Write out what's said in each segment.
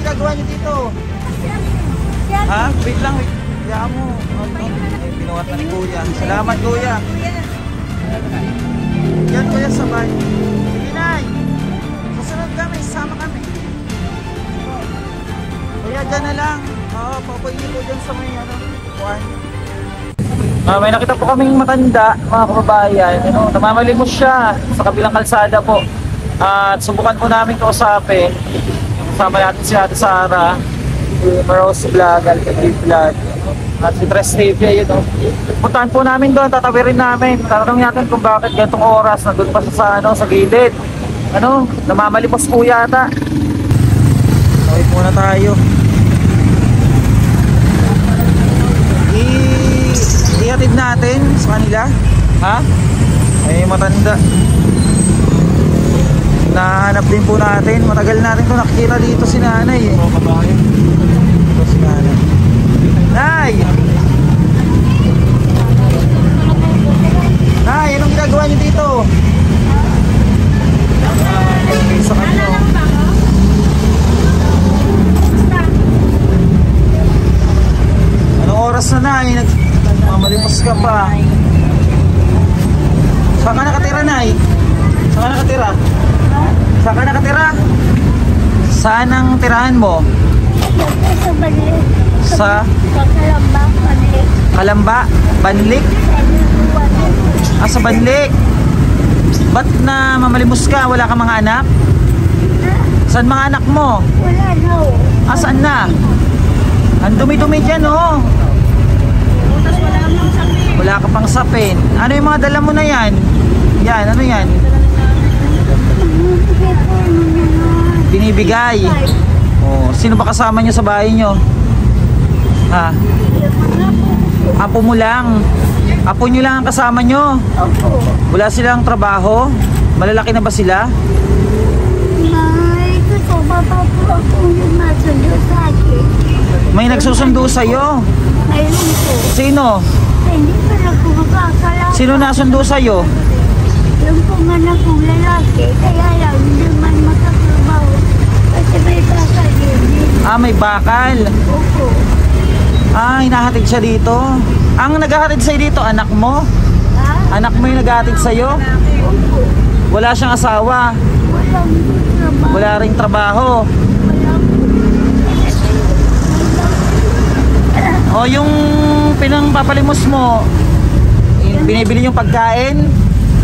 ginagawa niyo dito? Ha? Wait lang, wait. Kaya mo. Binuhat na ni Kuya. Salamat, Kuya. Yan, Kuya, sabay. Sige, Nay. Susunod kami, sama kami. Kuya, dyan na lang. Oo, papayin ko dyan sa may kuwan. May nakita po kaming matanda, mga kababayan. Namamalimos siya sa kabilang kalsada po. At subukan po namin kausapin. Kasama natin si Ate Sara, si Rose Vlog, Alcatraz Vlog, at si Tres TV. Puntahan po namin doon, tatawirin namin. Tatanungin natin kung bakit ganitong oras nandun pa siya sa gilid. Namamalimos po yata. Tawid muna tayo. Ihatid natin sa kanila. Ha? Ay matanda. Nahanap din po natin. Matagal natin ito nakikita dito si nanay. Ito si nanay. Nay! Nay, anong ginagawa niyo dito? Sa kanyo. Anong oras na, Nay? Mamalimos ka pa. Saan ka nakatira, Nay? Saan ka nakatira? Saan ka nakatira? Saan ang tirahan mo? Sa Banlik. Sa Kalamba, Banlik. Kalamba? Banlik? Sa Banlik. Ba't na mamalimos ka? Wala ka mga anak? Saan mga anak mo? Wala na. Saan na? Ang dumi-dumi dyan, oh. Wala ka pang sapin. Ano yung mga dala mo na yan? Yan, ano yan? Binibigay. Oh, sino ba kasama nyo sa bahay nyo? Ha? Apo mo lang. Apo nyo lang ang kasama nyo. Wala silang trabaho? Malalaki na ba sila? May kasama pa po ako yung nasundo sa akin. May nagsusundo sa'yo? Mayroon po. Sino? Hindi pa na po makakalala. Sino nasundo sa'yo? Yung pong anak kong lalaki, kaya lang hindi man makatrabaho. Kasi may bakal yun. May bakal. Opo. Hinahatid siya dito. Ang naghahatid sa'yo dito, anak mo? Ha? Anak mo yung naghahatid sa'yo? Opo. Wala siyang asawa? Walang trabaho. Wala ring trabaho? O yung pinangpapalimos mo, binibili yung pagkain?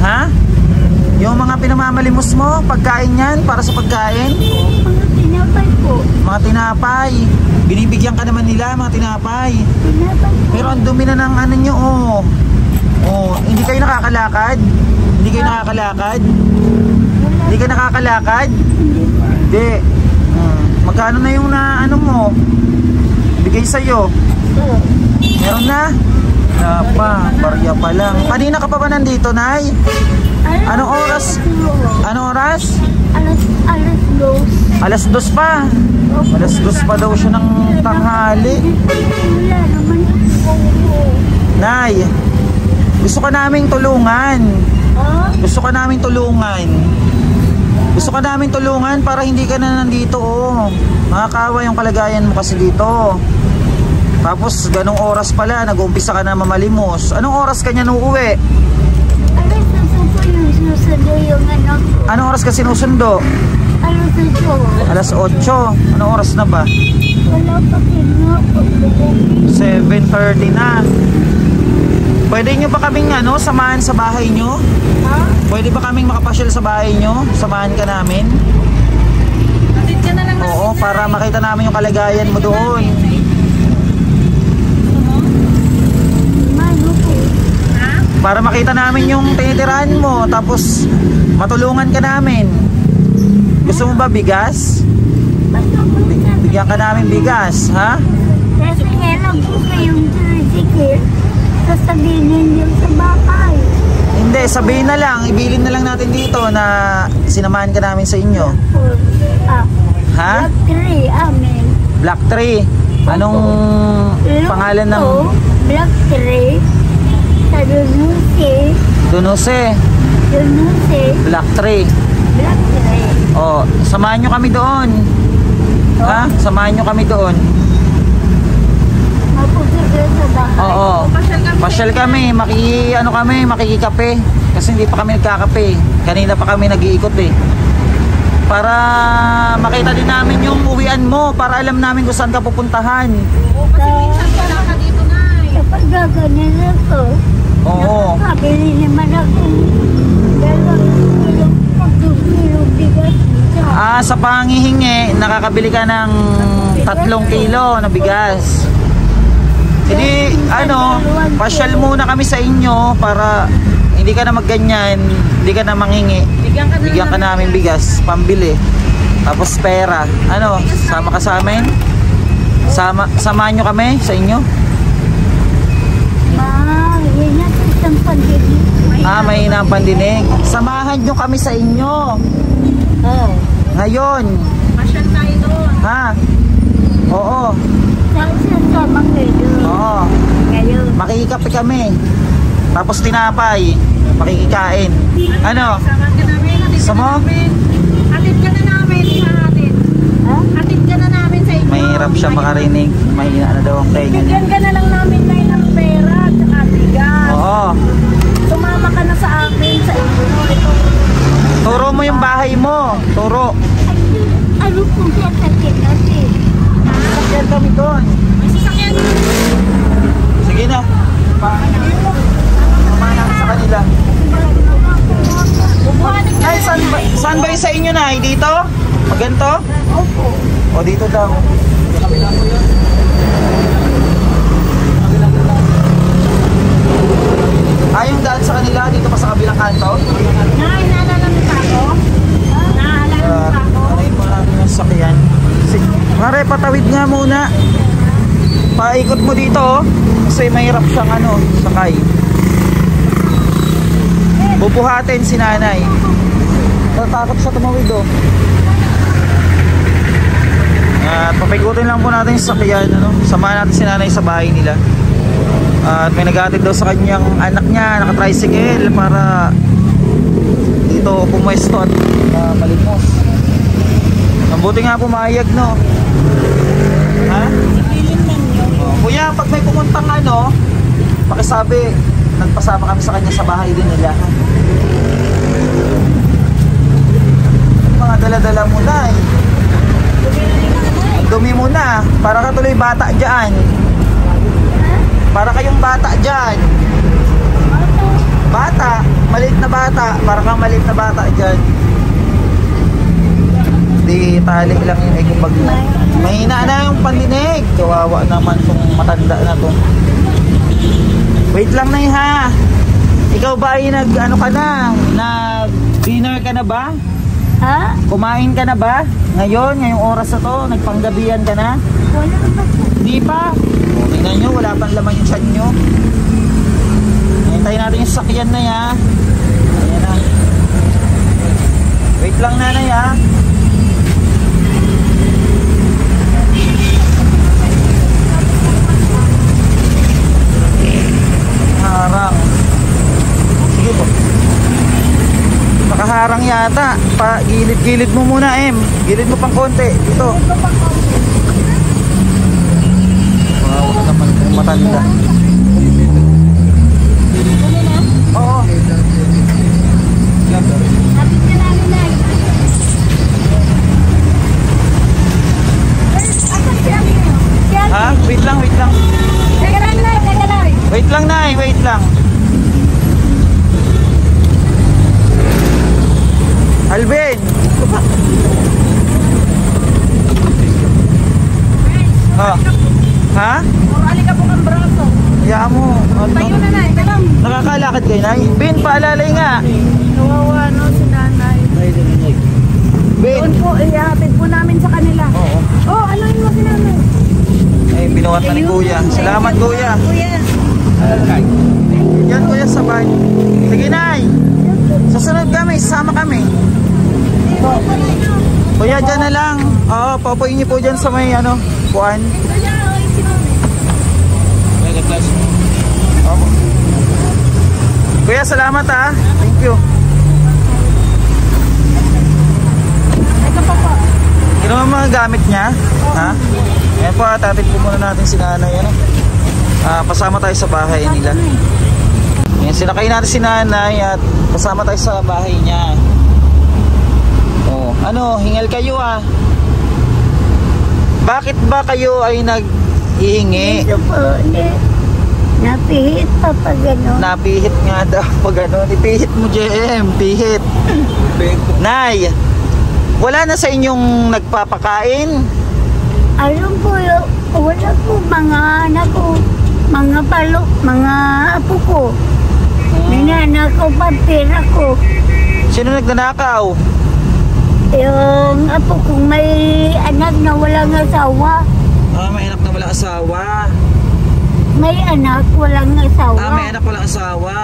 Ha? Yung mga pinamamalimos mo, pagkain yan, para sa pagkain? Mga tinapay po. Mga tinapay. Binibigyan ka naman nila, mga tinapay. Tinapay po. Pero ang dumi na ng ano nyo, oh. Oh, hindi kayo nakakalakad? Hindi kayo nakakalakad? Hindi ka nakakalakad? Hindi. Magkano na yung na ano mo? Bigay sa'yo? Meron na? Barya pa lang. Kanina ka pa ba nandito, Nay? Anong oras? Anong oras? Alas 2. Alas 2 pa. Alas 2 pa daw siya ng tanghali. Wala naman po. Nay, gusto ka naming tulungan. Gusto ka naming tulungan. Gusto ka naming tulungan para hindi ka na nandito, oh. Makakawa yung kalagayan mo kasi dito. Tapos ganong oras pala, nag-uumpisa ka na mamalimos. Anong oras ka niya uuwi? Alas 2 po yung susundo yung anak ko. Anong oras ka sinusundo? Alas 8. Alas 8. Anong oras na ba? Wala pa kinapot. 7:30 na. Pwede nyo ba kaming samahan sa bahay nyo? Ha? Pwede ba kaming makapasyal sa bahay nyo? Samahan ka namin? Oo, para makita namin yung kalagayan mo doon. Para makita namin yung tinitirahan mo, tapos matulungan ka namin. Gusto mo ba bigas? Bigyan ka namin bigas, ha? Kasi kailan po kayong tricycle, sasabihin ninyo sa bahay. Hindi, sabihin na lang, ibilin na lang natin dito na sinamahan ka namin sa inyo. Ha? Black 3, amin. Black 3. Anong pangalan ng... Black 3. Sa Dunuse. Dunuse. Black 3. Black 3. Oh, samahan nyo kami doon. Ha? Samahan nyo kami doon. Mapunta kayo sa bahay. Oo. Pasyal kami, makikikape. Kasi hindi pa kami nagkakape. Kanina pa kami nag-iikot eh. Para makita din namin yung uwian mo, para alam namin kung saan ka pupuntahan. Kasi minsan wala ka dito na eh. Kapag gaganyan ako, Oo. nakakabili naman akong 2 kilong bigas. Sa pangihingi, nakakabili ka ng 3 kilo na bigas. Hindi, pasyal muna kami sa inyo para hindi ka na magganyan, hindi ka na mangingi. Bigyan ka namin bigas, pambili. Tapos pera. Sama ka sa amin? Samahan nyo kami sa inyo? Yan na isang pandinig. May hinang pandinig. Samahan nyo kami sa inyo. Ngayon. Masyal tayo doon. Ha? Oo. Sasama kayo doon. Oo. Ngayon. Makikikape kami. Tapos tinapay. Makikikain. Ano? Sama ka namin. Sama? Atid ka na namin. Ha? Atid ka na namin sa inyo. Mahirap siya makarinig. Mahina na daw ang tenga niya. Bigyan ka na lang namin ngayon ng pera at saka bigas. Oo. Tumama ka na sa amin sa inyo. Turo mo yung bahay mo. Turo. Ano kung sasakit natin? Sasakyan kami doon. May sasakyan. Sige na. Pamahanan sa kanila. Bubuhanin ka Ay, saan ba yung sa inyo na? Dito? Maganto? Opo. O dito daw. Yung daan sa kanila dito pa sa kabilang kanto? Naalala mo pa ako? Naalala mo pa ako? Ano mo natin yung sakyan? Mare, patawid nga muna. Paikot mo dito oh. Kasi mahirap siyang sakay. Bubuhatin si nanay. Natakot siya tumawid oh. At papikutin lang po natin yung sakyan. Samahan natin si nanay sa bahay nila. At may nag-aatid daw sa kanyang anak niya, naka-tricycle para dito pumuesto at malimos. Mabuti nga pumayag, no? Ha? Kuya, pag may pumuntang pakisabi, nagpasama kami sa kanya sa bahay din nila. Mga dala-dala mo na eh. Dumi mo na, para ka tuloy bata dyan. Para kayong bata dyan. Bata, maliit na bata. Para kang maliit na bata dyan. Di tali lang yun. Kung mahina na yung pandinig. Kawawa naman itong matanda na to. Wait lang na ha. Ikaw ba ay ka na? Nag-dinner ka na ba? Ha? Kumain ka na ba? Ngayong oras na to, nagpanggabihan ka na? Wala ba? Di pa? Tingnan nyo, wala pang laman yung tiyan nyo. Hintayin natin yung sakyan na ya. Ayan na. Wait lang nanay ha. Harang. Sige po. Nakaharang yata. Gilid-gilid mo muna Gilid mo pang konti. Dito. Wow, naman kung matanda. Oo. Atid ka namin na. Asan siya? Ha? Wait lang. Teka lang. Wait lang nay, wait lang. Alvin! Ha? Morali ka po kang braso. Hayaan mo. Tayo na ika lang. Nakakalakad kayo nay? Ben, paalalay nga. Kawawa si nanay. Ben! Doon po, ihatid po namin sa kanila. Oo. Ano mo si nanay? Ay, binuhat na ni kuya. Salamat kuya. Kuya. Yan kuya sa bahay. Sige nay. Susunod kami, sasama kami. Kuya, dyan na lang. Oo, papuin niyo po dyan sa may kuan. Kuya, salamat ha. Thank you. Ito pa po. Ginawa mga gamit niya? Ha? Ayan po, tatid po muna natin si nanay. Ano? Pasama tayo sa bahay nila. Ayan, sinakay natin si nanay at pasama tayo sa bahay niya. Oh, ano, hingal kayo ah. Bakit ba kayo ay nag-ihingi? Ito po, napihit pa pag ano. Napihit nga daw pag ano. Ipihit mo, JM. Pihit. Nay, wala na sa inyong nagpapakain? Alam po, wala po mga anak ko, mga palo, mga apo ko. Ninanakaw pa pera ko. Sino nagnanakaw? Yung apo kong may anak na walang asawa. May anak na wala asawa. May anak walang asawa. May anak walang asawa.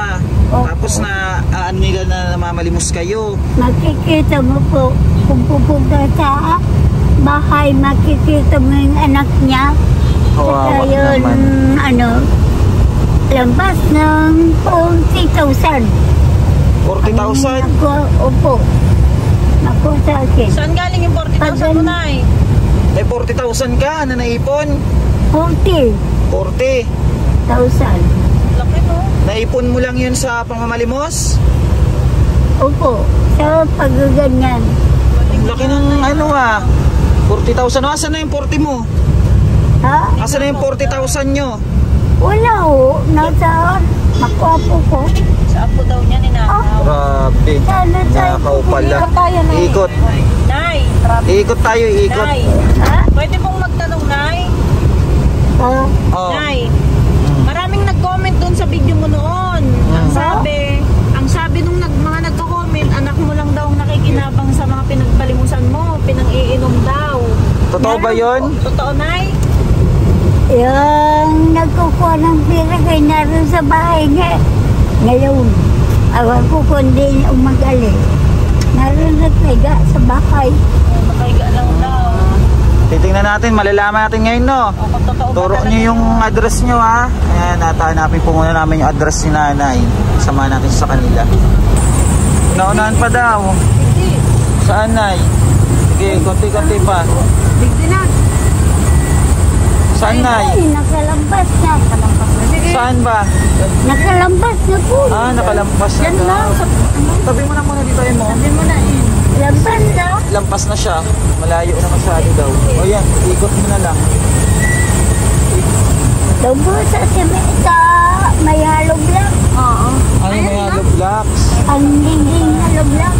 Opo. Tapos na ano nila na namamalimos kayo. Makikita mo po kung pupunta sa bahay, makikita mo yung anak niya. Kawawa Saka yun, naman. ano, lampas ng 40,000. 40,000? Opo. Naku sa akin. Saan galing yung 40,000 mo, Nay? 40,000 ka na naipon? 40,000. 40. Laki mo. Naipon mo lang yun sa pamamalimos? Opo. Sa pagganyan. Ang laki ng ano 40,000. Asan na yung 40 mo? Ha? Asan na yung 40,000 nyo? Wala ho. Nasa makwapo ko. Sa apo daw niya, ninakaw. Grabe. Sana tayo. Nakaw pala. tayo, Nay. Ikot. Nay, Ikot tayo, ikot. Nay, Ha? pwede pong magtanong, Nay? Oh. Oh. Nay, maraming nag-comment dun sa video mo noon. Ang sabi nung mga nagko-comment, anak mo lang daw ang nakikinabang sa mga pinagpalimusan mo, pinang-iinom daw. Totoo ba yun? Totoo, Nay? Yung nagkukuha ng pera kay naroon sa bahay niya. Ngayon, awan ko kundi umagali. Naroon nagpiga sa bahay. Nakaiga lang daw. Titingnan natin, malalaman natin ngayon, no? O kung totoo ba Turo talaga nyo yung address nyo, ha? Ayan, hanapin po muna namin yung address ni nanay. Sama natin sa kanila. Naunahan pa daw. Saan, Nay? Sige, konti-konti pa. Bigdi na. Saan, Nay? Ay, nakalampas na. Saan ba? Nakalampas na po. Nakalampas na Yan daw. lang. Tabi mo na muna dito, mo. Sabi mo na eh. Lampas na. Lampas na siya. Malayo na masyado daw. O yan, ikot mo na lang. Dobo sa simeta. May halo block. Oo. Ano may hollow blocks? Ang dingding halo block.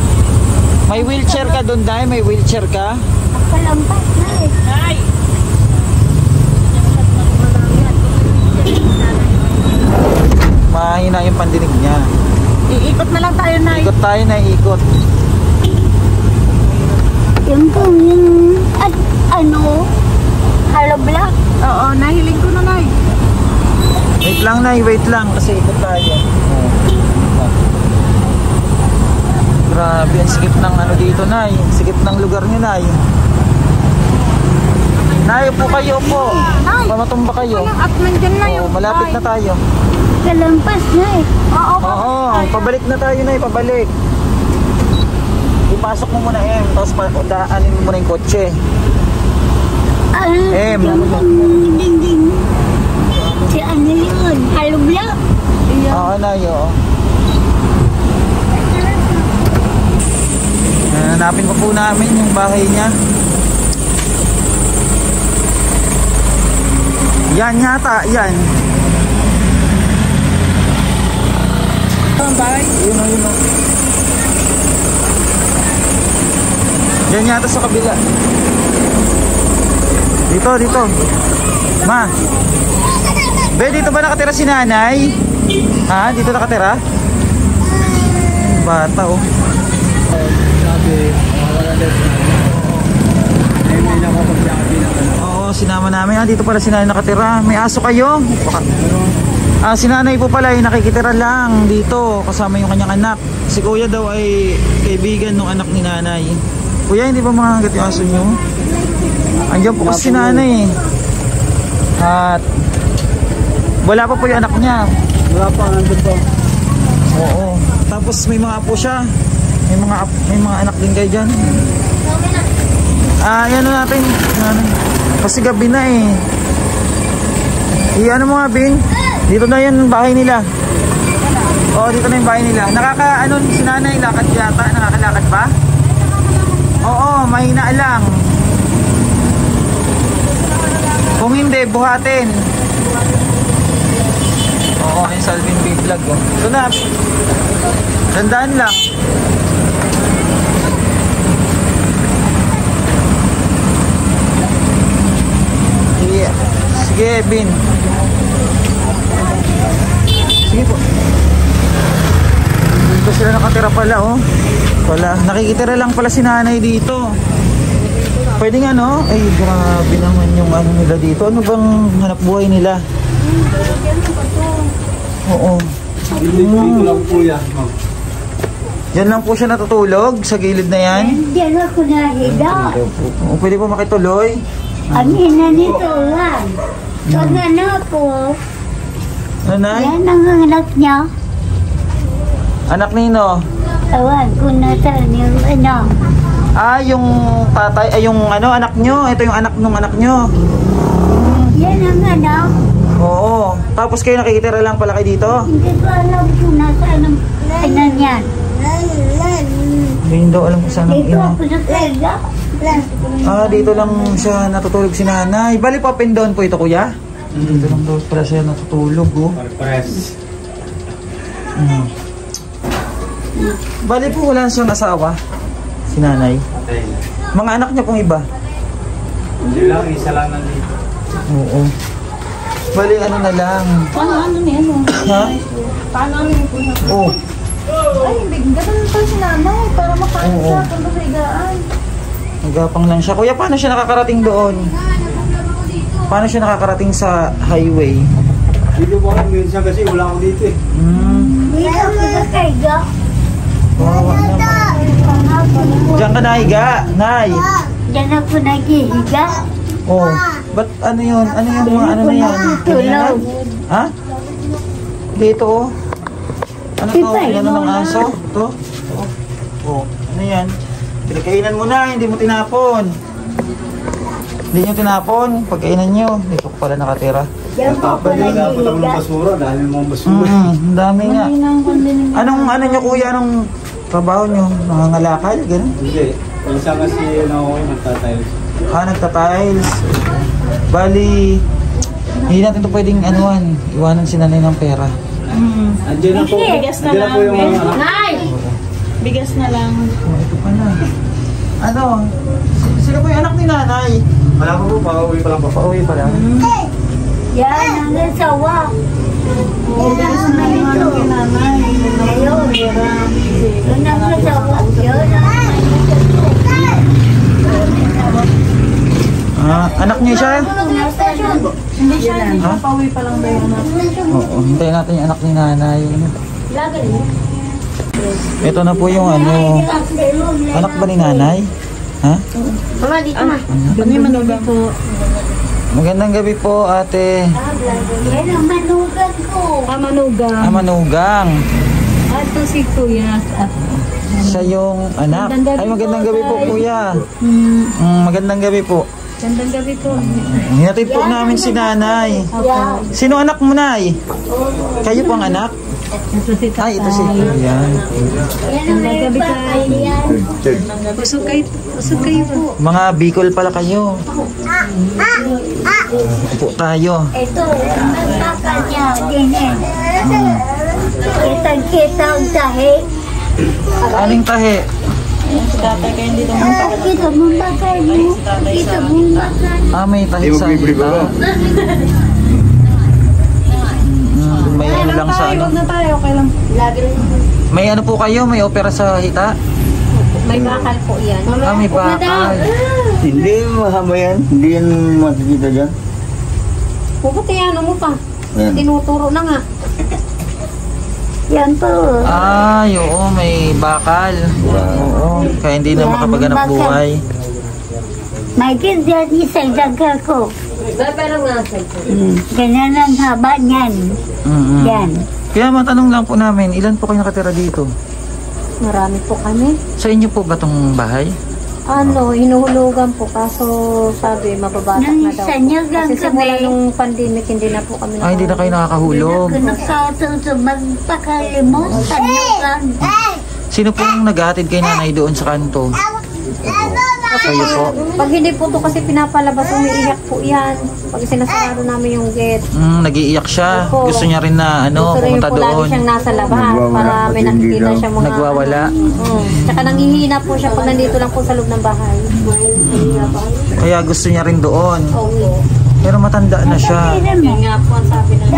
May wheelchair ka doon, Day? May wheelchair ka? Nakalampas na eh. Nay! Mahina yung pandinig niya. Iikot na lang tayo, Nay. Ikot tayo na, ikot. Yung pong yung at ano, halo block. Oo, nahiling ko na, Nay. Wait lang, Nay. Wait lang. Kasi ikot tayo. Grabe, ang sikip ng ano dito, Nay. Sikip ng lugar niyo, Nay. Nay, upo kayo, upo. Nay. Pamatumba kayo. At nandyan na yung Malapit na tayo. Kalampas na eh. Oo, pabalik na tayo, Nay. Pabalik. Ipasok mo muna, tapos daanin mo muna yung kotse. Yung dingding. Si ano yun? Halo block. Oo, Nay, oo. Hanapin pa po namin yung bahay niya. Yan yata, yan. Ang bahay. Yun o, yun o. Yan yata sa kabila. Dito, dito. Ma. Be, dito ba nakatira si nanay? Ha? Dito nakatira? Bata oh. Oo, sinama namin. Dito pala si nanay nakatira. May aso kayo? Si nanay po pala ay nakikitira lang dito kasama yung kanyang anak. Si kuya daw ay kaibigan ng anak ni nanay. Kuya, hindi ba makagat yung aso nyo? Andiyan po kasi si nanay. At wala pa po yung anak niya. Wala pa, nandun pa. Oo. Tapos may mga apo siya. May mga anak din kayo dyan. Ano natin? Kasi gabi na eh. Ano mo nga, Bin? Dito na yun bahay nila. Oo, dito na yung bahay nila. Si nanay, lakad yata. Nakakalakad ba? Oo, mahina lang. Kung hindi, buhatin. Oo, yung Salvin B vlog. Oh. Ito na. Tandaan lang. Yeah. Sige, Bin. Sige po. Dito sila nakatira pala, oh. Nakikitira lang pala si nanay dito. Pwede nga, no? Ay, grabe naman yung ano nila dito. Ano bang hanap buhay nila? Oo. Dito lang po yan, ma'am. Yan lang po siya natutulog sa gilid na yan. Diyan ako nahiga. Oo, pwede po makituloy. Ang ina nito lang. Pag anak ko, Nanay? yan ang anak niya. Anak nino? Awan ko na saan yung anak. Yung tatay, yung anak nyo. Ito yung anak nung anak nyo. Yan ang anak. Oo. Tapos kayo nakikitira lang pala kayo dito? Hindi ko alam kung nasaan ang ina niyan. Hindi daw alam kung saan ang Dito ina. ako sa kaya. Dito lang siya natutulog si nanay. Bali pa pin down po ito, kuya? Dito lang daw pala siya natutulog, oh. Press. Bali po wala siyang asawa, si nanay. Okay. Mga anak niya pong iba? Hindi lang, isa lang nandito. Oo. Bali ano na lang. Ano niya, ano? Ha? Paano niya po na? Oo. Ay, ganun pa si nanay para makain Oo. siya kung sa higaan. Nagapang lang siya. Kuya, paano siya nakakarating doon? Paano siya nakakarating sa highway? Dito po ako minsan kasi wala ako dito eh. Dito ako sa kaya. Kawawa naman. Diyan ka nahiga, nay. Diyan ako naghihiga. Oh. Ba't ano yun? Ano yung mga ano na yan? Tulog. Ha? Dito, oh. Ano to? Ano ng aso? Ito? Oh. Ano yan? Pinagkainan mo na, hindi mo tinapon. Hindi nyo tinapon. Pagkainan nyo, dito ko pala nakatira. Diyan po ako Pwede na po ng naghihiga. basura, dahil mga basura. Ang dami nga. Anong ano nyo, kuya? Anong trabaho nyo? Nangangalakal? Ganun? Hindi. Minsan kasi ako nagtatiles. Nagtatiles. Bali, hindi natin ito pwedeng anuan. Iwanan si nanay ng pera. Andiyan na po. Bigas na Andiyan na po yung lang. mga anak. Bigas na lang. Oh, ito pa na. Ano? Sila po yung anak ni nanay. Wala po po, pauwi pa lang po. Pauwi pa lang. Yan ang asawa. Bigas na lang yung kay nanay. Ayun. Yun ang asawa. Yun ang Anak niyo siya? Hindi siya, hindi Ha? pa pauwi pa lang ba yung anak? Oo, hintayin natin yung anak ni nanay. Ito na po yung ano. Anak ba ni nanay? Ha? Kami manubi po. Magandang gabi po, ate. Yan ang manugan ko. Manuga. Manugang. Ito si Kuya. Siya yung anak. Ay, magandang gabi po, kuya. Magandang gabi po. Gandang gabi po. Hinatid po namin si nanay. Yan. Sino anak mo, nay? Kayo po ang anak? Ito si Tatay. Ay, ito si kuya. Yan ang may Gabi bakal tayo. yan. Busog kayo po. Mga Bicol pala kayo. Po tayo. Ito, ang bakal niya. Din eh. Kitang-kita ang tahi. Aling tahe? Si Tatay kayo dito. Kita mo bakal mo. Kita mo bakal. May tahe sa hita. May ano lang sa ano. Huwag na tayo, okay lang. May ano po kayo? May opera sa hita? May bakal po yan. May bakal. Hindi mahaba yan. Hindi yan makikita dyan. Puputi ano mo pa. Ayan. Tinuturo na nga. Yan po. Oo, may bakal. Oo, kaya hindi na makapaganap buhay. May kindiyan isang daga ko. Ganyan ang haba niyan. Yan. Kaya matanong lang po namin, ilan po kayo nakatira dito? Marami po kami. Sa inyo po ba itong bahay? Hinuhulugan po. Kaso sabi, mababatak na daw. Sanyagan Kasi simula kami. nung pandemic, hindi na po kami Ay, hindi na kayo nakakahulog. Nakatong sa magpakalimos. Sanyagan. Sino pong naghahatid kay nanay doon sa kanto? Kayo po? Pag hindi po to kasi pinapalabas, umiiyak po yan. Pag sinasarado namin yung gate. Nag-iiyak siya. Opo. Gusto niya rin na Gusto rin pumunta po lagi doon. siyang nasa labahan Nagwawala para may kasi hindi nakikita daw. siya mga... Nagwawala. Tsaka nanghihina po siya pag nandito lang po sa loob ng bahay. Kaya gusto niya rin doon. Opo. Pero matanda na siya. Yun nga po ang sabi ng...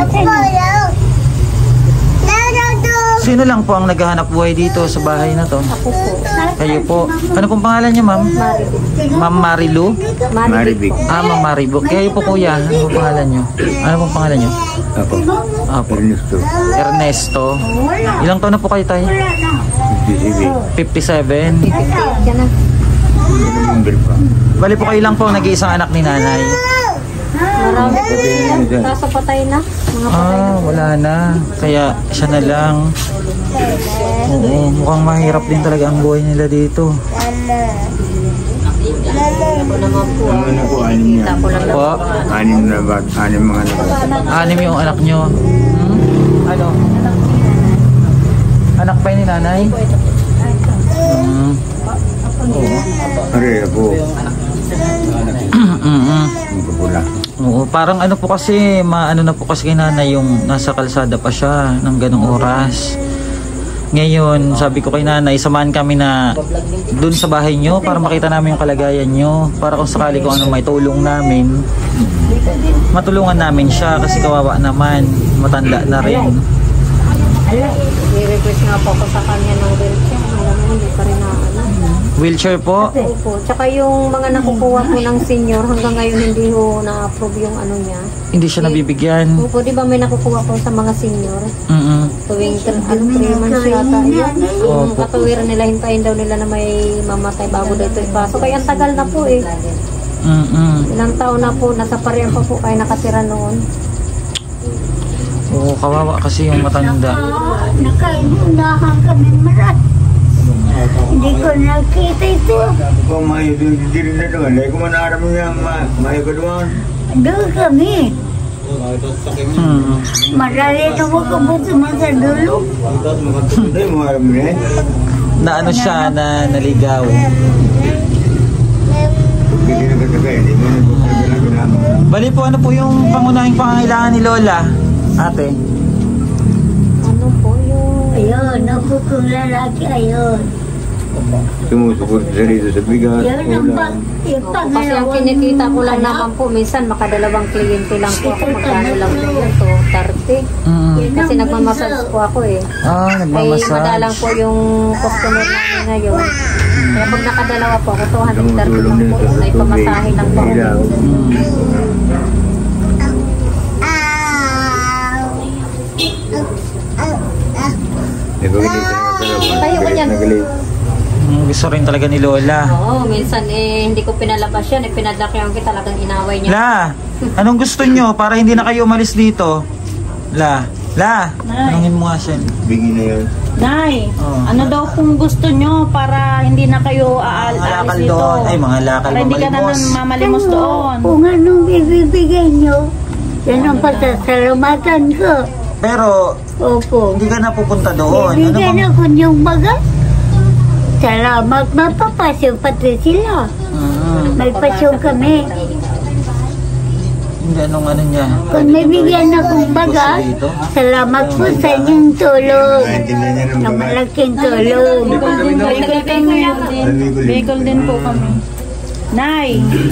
Sino lang po ang naghahanap buhay dito sa bahay na to? Ako po. Kayo po. Ano pong pangalan niya, ma'am? Ma'am Marilu? Maribig po. Ma'am Maribu. Kayo po, kuya. Ano pong pangalan niyo? Ano pong pangalan niyo? Ako. Apo. Ernesto. Ernesto. Ilang taon na po kayo tayo? 57. 57. Yan na. Number pa. Bali po kayo lang po nag-iisang anak ni nanay. Marami po sila. Kaso patay na. Mga patay na. Wala na. Kaya siya na lang. Oo, mukhang mahirap din talaga ang buhay nila dito. Ako naman po. Ang anak ko, 6 yan. Ako lang Po, 6 na bag, 6 mga anak. 6 yung anak nyo. Ano? Anak pa yun ni nanay? Oo. Pare, ako. Ang kapula. Oo, parang ano po kasi, maano na po kasi kay nanay yung nasa kalsada pa siya ng ganong oras. Ngayon, sabi ko kay nanay, samahan kami na dun sa bahay nyo para makita namin yung kalagayan nyo. Para kung sakali kung ano may tulong namin, matulungan namin siya kasi kawawa naman, matanda na rin. I-request nga po ako sa kanya ng wheelchair. Alam mo, hindi pa rin na ano. Wheelchair po? Opo. Tsaka yung mga nakukuha po ng senior, hanggang ngayon hindi ho na-approve yung ano niya. Hindi siya nabibigyan. Opo, di ba may nakukuha po sa mga senior? Tuwing 3 months yata yun. Yung katuwiran nila, hintayin daw nila na may mamatay bago daw ito ipasok. Kaya ang tagal na po eh. Ilang taon na po, nasa parehan pa po kayo nakatira noon. Oo, kawawa kasi yung matanda. Nakainunahan kami marat. Hindi ko nakita ito. Kung mayo din rin na doon, dahil kung manaram niya, mayo ka doon. Doon kami. Marali na mo kabuto man sa dulo. Ay, maharam niya. Na ano siya, na naligaw. Hindi na katagay, hindi mo na Bali po, ano po yung pangunahing pangangailangan ni Lola? Ate? Ano po yung... Ayun, ako kong lalaki, ayun. Sumusukot sa rito sa bigas. Yun ang ulam. yung Kasi ang pangalawa kinikita ko lang naman po, minsan makadalawang kliyente lang po ako. Magkano lang po yun, so 30. Kasi nagmamasage po ako eh. Ah, Ay, nagmamassage. madalang po yung customer namin ngayon. Kaya pag nakadalawa po ako, 230 lang po. May pamasahe lang po ako. Tayo ka dyan. Gusto rin talaga ni Lola. Oo, minsan hindi ko pinalabas yan. Pinadakyan ko talagang inaway niya. La, anong gusto nyo para hindi na kayo umalis dito? La, tanungin mo nga siya. Bingi na yun. Nay, Oh. ano daw kung gusto nyo para hindi na kayo Mga aalis lakal dito? doon. Ay, mga lakal Para hindi ka na mamalimos. mamalimos doon. Kung anong ibibigay nyo, yan ang pasasalamatan ko. Pero, Opo. hindi ka na pupunta doon. Ano Bibigyan bang... ako yung baga. Salamat, mapapasyon pati sila. May pasyon kami. Hindi, anong ano niya? Kung may bigyan akong baga, salamat po sa inyong tulong. Naintindihan niya ng Na babae. malaking tulong. Bicol din po kami. Nay,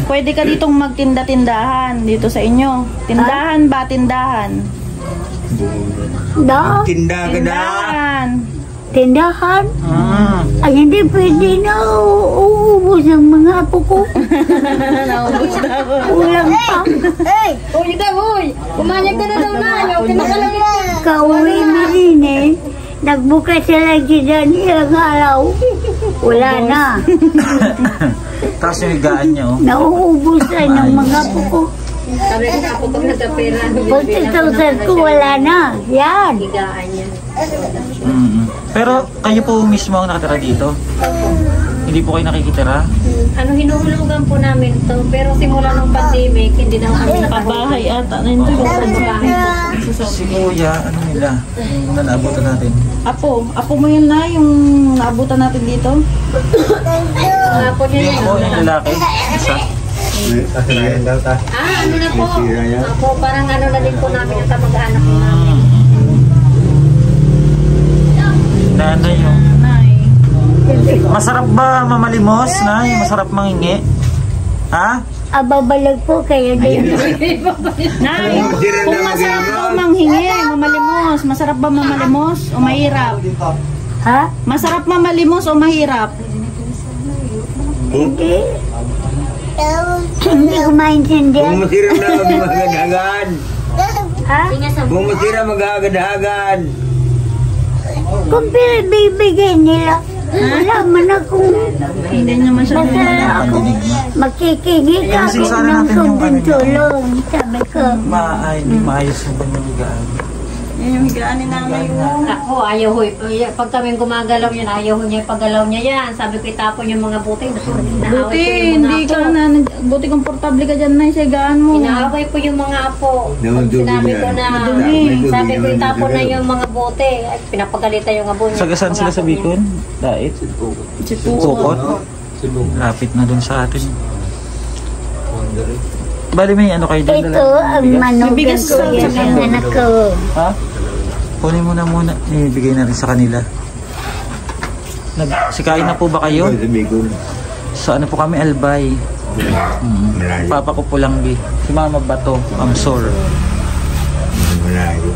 pwede ka ditong magtinda-tindahan dito sa inyo. Tindahan ba? Tindahan. Da, Tinda ka na. Tindahan. tindahan. Ay, hindi pwede na uubos ang mga apo ko. Naubos na ako. Ulang pa. Uy, kumanyag ka na daw na. Kinakalang Kauwi ni Rine, nagbukas sila dyan ilang araw. Wala na. Tapos yung higaan niya, oh. Nauubos na ng mga apo ko. Sabi ko nga po pag nagkapera, 40,000 ko, wala na. Yan. higaan niya. Pero kayo po mismo ang nakatira dito? Hindi po kayo nakikitira? Ano, hinuhulugan po namin to. Pero simula ng pandemic, hindi na kami Pabahay ata na ito. Si Kuya, ano nila? Yung naabutan natin. Apo mo yun na, yung naabutan natin dito. Mga po niya Yung po, yun. yung lalaki. Isa. Kasalayan daw ta. Ano na po? Sira yan. Ako, parang ano na din po namin ang kamag-anak po namin. Nanay yung... Nay. Masarap ba mamalimos, Nay? Masarap mangingi? Ha? Ababalag po kayo din. Nay, kung masarap daw manghingi, mamalimos. Masarap ba mamalimos o mahirap? Ha? Masarap mamalimos o mahirap? Hindi. Hindi ko maintindihan. Kung masira na magagadagan. Ha? Kung masira magagadagan. Kung pinabibigay nila, wala man akong Hindi naman siya. basta ako makikigit Ayusin ako sana ng natin yung kunting ano niya. tulong. Sabi ko, Maayos yung pamamagaan. Yan yung higaan ni nanay mo. Ako, ayaw ho. Pag kami gumagalaw yan, ayaw ho niya ipagalaw niya yan. Sabi ko, itapon yung mga buti. Buti, hindi ka na, buti komportable ka dyan na sa higaan mo. Inaaway ko yung mga apo. Naman dumi Sinabi yan. ko na, Dumi. sabi ko, itapon na yung mga bote. Ay, pinapagalitan yung abo niya. Sagasan sila sa Bicol? Dait? Si Puko. Sukot? Lapit na dun sa atin. Bali may ano kayo dyan? ito ang manugang Bibigas ko sa yan ang anak ko. Ha? Kunin mo na muna. Ibigay na rin sa kanila. Sikain na po ba kayo? Sa Bicol. Sa ano po kami, Albay. Malayo. Papa ko Pulanggi. Si Mama Bato, Amsor. Malayo.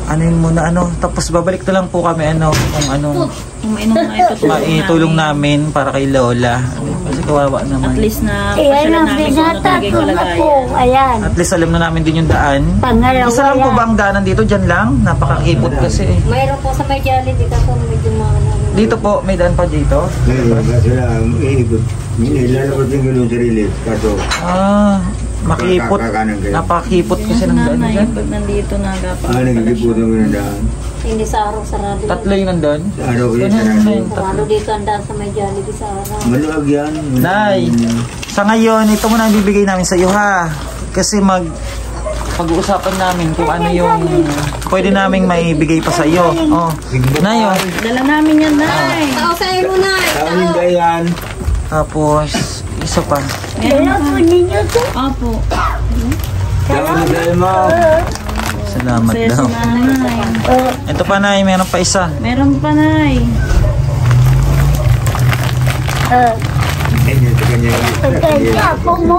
Ano yun muna, ano? Tapos babalik na lang po kami, ano, kung anong Umainom na ito. maitulong namin para kay Lola. Kasi kawawa At naman. least na Ayan pasyalan ang namin kung ano binata talaga yung ko na po. kalagayan. Ayan. At least alam na namin din yung daan. Pangalawa Isa lang po yan. ba ang daanan dito? Diyan lang? Napakakipot kasi eh. Mayroon po sa may Jollibee kasi medyo mga Dito po, may daan pa dito. Ngayon, kasi lang, iikot. Lalabas yung gano'n sa relief. Kaso, Ah, makipot. Kakanan kayo. Napakipot kasi ng daan Nanay, dyan. pag nandito nagapa. nagigiputan ko ng daan. hindi sa araw sarado. Tatlo yung nandun. Sa araw ko yun, Ganun na sarado. yun. Kung ano dito ang daan sa may Jollibee sa araw. Maluwag yan. Nay, sa ngayon, ito muna ang bibigay namin sa iyo ha. Kasi pag-uusapan namin kung ano yung pwede naming maibigay pa sa iyo. Oh. Nay, oh. Dala namin yan, Nay. Tao sa'yo muna. Tawin ba yan? Tapos, isa pa. Dala po ninyo to. Opo. Tawin ba mo? Salamat Saya daw. si Nanay. Ito pa, Nay, meron pa isa. Meron pa, Nay. Ganyan sa kanya. Pagkaya po mo.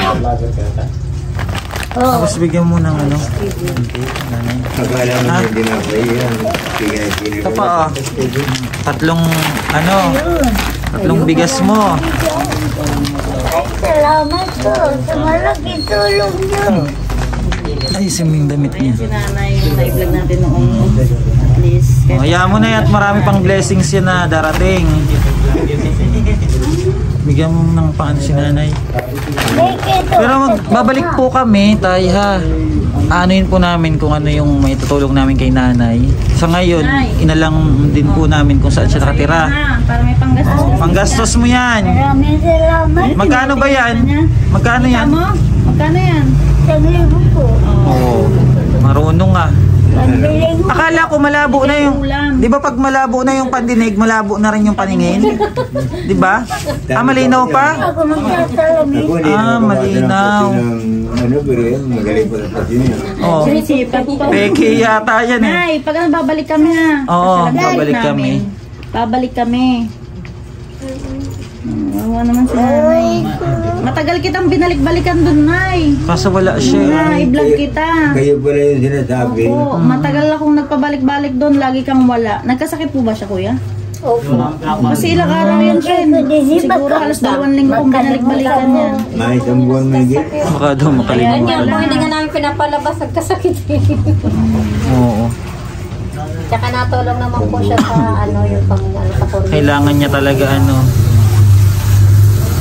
Tapos bigyan mo ng ano. Nanay. Akala mo hindi na pa yan. Sige. Ito pa, oh. Tatlong bigas mo. Salamat po sa malaking tulong niyo. Ay, siming damit niya. Si Nanay, na-vlog natin noong at least. Oh, hayaan mo na at marami pang blessings yan na darating. Bigyan mo ng paano si Nanay. Pero babalik po kami, tay ha. Anuin po namin kung ano yung may tutulong namin kay Nanay. Sa ngayon, inalang din po namin kung saan siya nakatira. Para may panggastos. Panggastos mo yan. Maraming salamat. Magkano ba yan? Magkano yan? Magkano yan? Sabihin mo po. Oo, marunong ah. Pagbiling mo. Akala ko malabo na yung, di ba pag malabo na yung pandinig, malabo na rin yung paningin? Di ba? Ah, malinaw pa? Ako magsasalamin. Malinaw. Ano, pero yan, magaling pa sa pasin yan. Oh, Sinisipan ko. peke yata yan eh. Nay, pag ano, babalik kami ha. Oo, Pasyalan babalik namin. kami. Babalik kami. Wawa naman si Nanay. Matagal kitang binalik-balikan dun, Nay. Kaso wala siya. Nay, i-vlog kita. Kayo pala yung sinasabi. Opo, matagal akong nagpabalik-balik doon, lagi kang wala. Nagkasakit po ba siya, kuya? Opo. Kasi ilang araw yan siya. Siguro halos 2 linggo kong binalik-balikan yan. May isang buwan may git. Baka daw Yan makalimutan. yan, kung hindi nga namin pinapalabas, nagkasakit. Oo. Tsaka natulong naman po siya sa yung sa kurmi. Kailangan niya talaga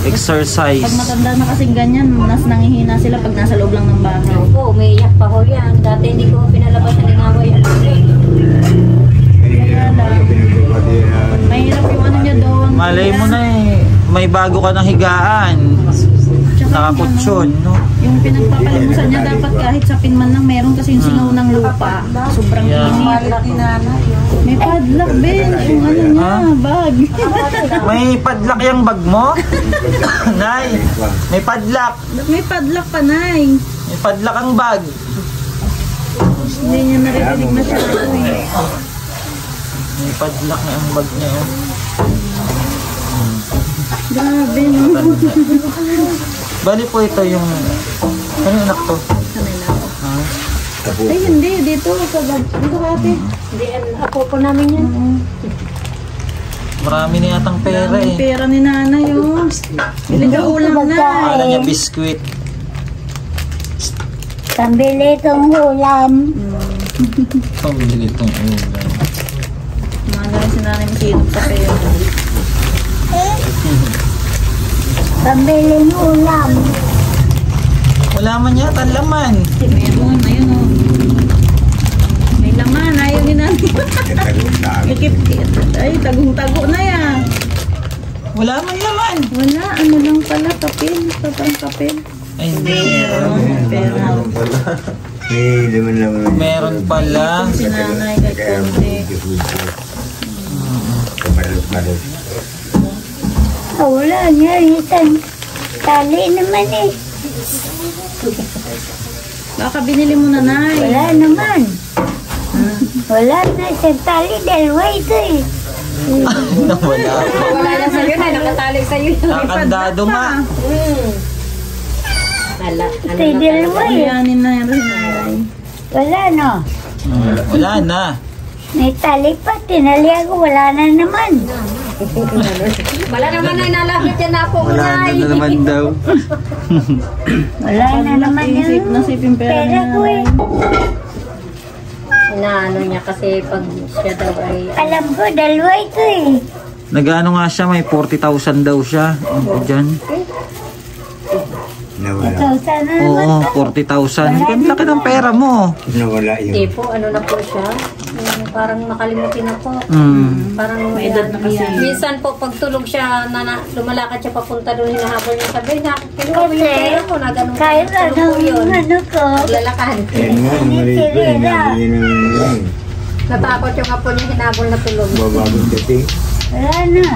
exercise. Pag matanda na kasing ganyan, mas nangihina sila pag nasa loob lang ng bahay. Opo, umiiyak pa ho yan. Dati hindi ko pinalabas siya ng away. Mahirap yung ano niya doon. Malay mo na eh, may bago ka ng higaan. Nakakutsyon, no? Yung pinagpapalimusan niya dapat kahit sa pinman lang meron kasi yung singaw ng lupa. Sobrang init. May padlock, Ben. Yung ano niya, bag. May padlock yung bag mo? Nay, may padlock. May padlock pa, Nay. May padlock ang bag. Hindi niya naririnig masyado eh. May padlock na ang bag niya. Oh. Grabe, no? Bali po ito yung... Ano yung anak to? Kanila. Ah. Ay, hindi. Dito. Dito ka, ate. Hindi, apo po namin yan. Marami na yatang pera Ang eh. pera ni nanay, oh. Ilang ka ulam na. Akala niya biskwit. Pambili itong ulam. Pambili itong ulam. Mga si nanay masinop sa pera. Pambili ulam. Wala man yata laman. Meron, ayun, oh. May laman, ayaw ni nanay. Ikip-kit. Ay, tagong-tago na yan. Wala man laman. Wala, ano lang pala, kapil. Sobrang kapil. Ay, hindi. Pera. Meron pala. Si nanay kay Konti. Wala nga, isang tali naman eh. Baka binili mo na, Nay. Wala naman. Wala na isang tali, dalawa ito eh. Wala. Wala na sa'yo na, nakatali sa'yo. Nakandado nga. Wala. Ito yung dalawa eh. Iyanin na yan, Nay. Wala no. Wala na. May tali pa, tinali ako, wala na naman. Wala naman na inalapit yan na po. Wala na naman daw. Wala na naman Nasip yung na sip yung pera pera niya. ko eh. Inaano niya kasi pag siya daw ay... Alam ko, dalawa ito eh. Nag-ano nga siya, may 40,000 daw siya. Ano dyan? Nawala. Ikaw sana naman. Oo, 40,000. Ang laki ng pera mo. Nawala Hindi yun. po, ano na po siya. Parang nakalimutin na po. Parang May edad na kasi. minsan po pag tulog siya, lumalakad siya papunta doon, hinahabol niya sabi, kinuha mo yung pera mo na ganun. Kahit Tulog po yun. ano ko. Naglalakad. Yan nga, mali ko. Nabili naman yun. Natakot yung apo niya, hinabol na tulog. Babagong dating. Wala na.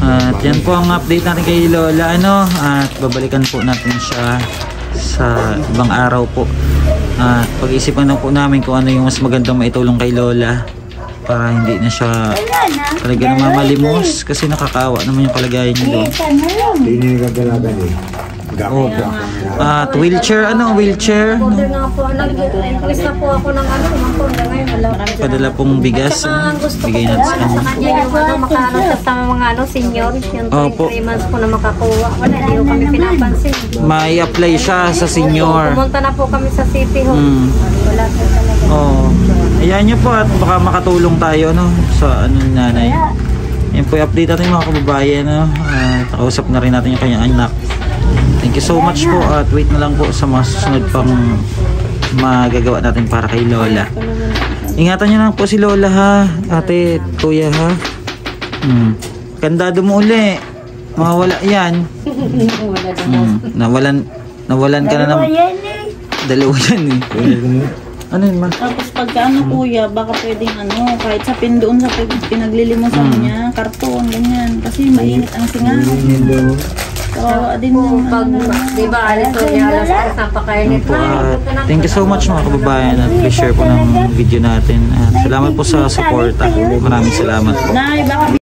At yan po ang update natin kay Lola. At babalikan po natin siya sa ibang araw po. At pag-isipan na po namin kung ano yung mas magandang maitulong kay Lola para hindi na siya Wala na. talaga namamalimos kasi nakakawa naman yung kalagayan niya doon. Isa na lang. Hindi nyo kagalagan eh. Oh, at wheelchair, wheelchair. Order nga po, nag-request na po ako ng ano, po, ngayon wala. Padala pong bigas. Saka gusto ko Bigay po natin sa sa kanya. kanya yung ano, makaharap sa mga ano, senior, yung Opo. 3 months po na makakuha. Wala, hindi ko kami pinapansin. May apply siya sa senior. Pumunta na po kami sa City Hall. Wala po talaga. Oh. Ayan nyo po at baka makatulong tayo sa ano ni nanay. Yan po i-update natin mga kababayan. At nakausap na rin natin yung kanyang anak. Thank you so much po at wait na lang po sa mga susunod pang magagawa natin para kay Lola. Ingatan nyo lang po si Lola ha, ate, kuya ha. Kandado mo uli. Mawawala yan. Nawalan ka na Dalawa naman. yan eh. Dalawa yan eh. Ano yun ma? Tapos pagka ano, kuya, baka pwedeng ano, kahit sa doon sa pinaglilimusan niya, karton, ganyan. Kasi mainit ang singaw. Kawawa din yung Pag, di ba, alis ko niya, alas ko sa pakainit. Thank you so much mga kababayan at please share po ng video natin. At salamat po sa support. Maraming salamat po. Nay, baka